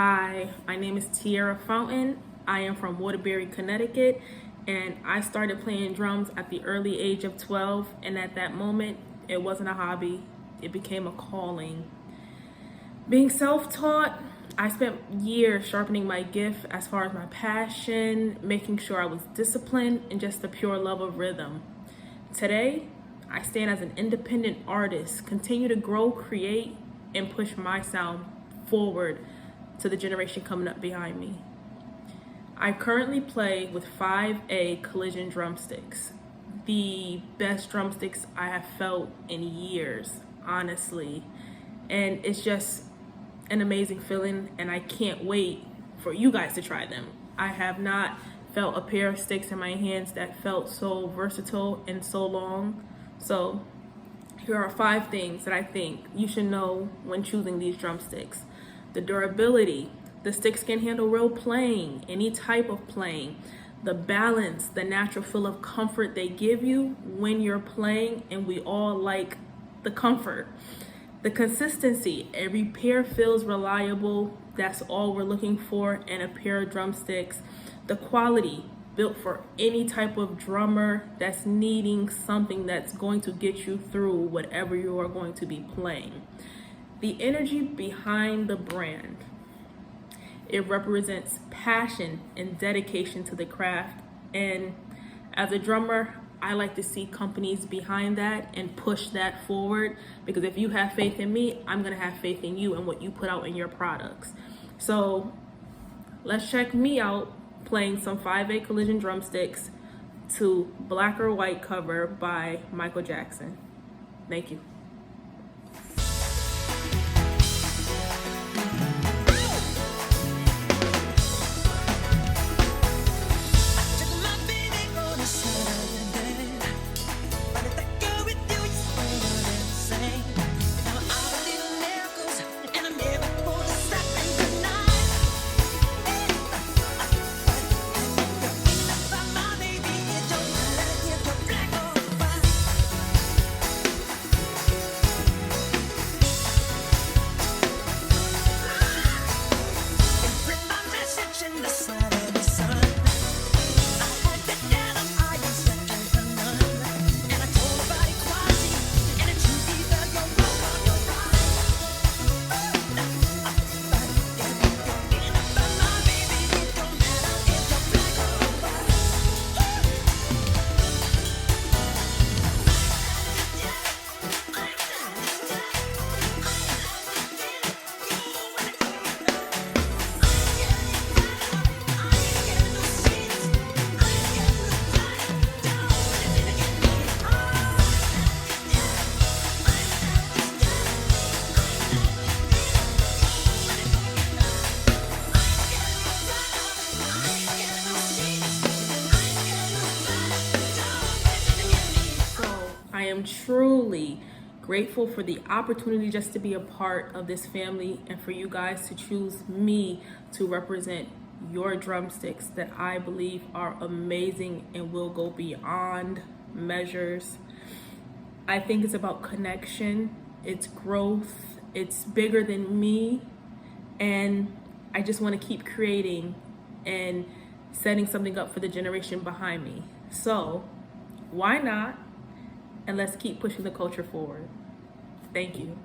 Hi, my name is Tiara Fountain. I am from Waterbury, Connecticut, and I started playing drums at the early age of 12, and at that moment, it wasn't a hobby, it became a calling. Being self-taught, I spent years sharpening my gift as far as my passion, making sure I was disciplined, and just the pure love of rhythm. Today, I stand as an independent artist, continue to grow, create, and push my sound forward to the generation coming up behind me. I currently play with 5A Collision Drumsticks, the best drumsticks I have felt in years, honestly. And it's just an amazing feeling, and I can't wait for you guys to try them. I have not felt a pair of sticks in my hands that felt so versatile and so long. So here are 5 things that I think you should know when choosing these drumsticks. The durability, the sticks can handle real playing, any type of playing. The balance, the natural feel of comfort they give you when you're playing, and we all like the comfort. The consistency, every pair feels reliable. That's all we're looking for in a pair of drumsticks. The quality, built for any type of drummer that's needing something that's going to get you through whatever you are going to be playing. The energy behind the brand. It represents passion and dedication to the craft. And as a drummer, I like to see companies behind that and push that forward, because if you have faith in me, I'm gonna have faith in you and what you put out in your products. So let's check me out playing some 5A Collision Drumsticks to Black or White cover by Michael Jackson. Thank you. I am truly grateful for the opportunity just to be a part of this family, and for you guys to choose me to represent your drumsticks that I believe are amazing and will go beyond measures. I think it's about connection, it's growth, it's bigger than me, and I just want to keep creating and setting something up for the generation behind me. So why not? And let's keep pushing the culture forward. Thank you.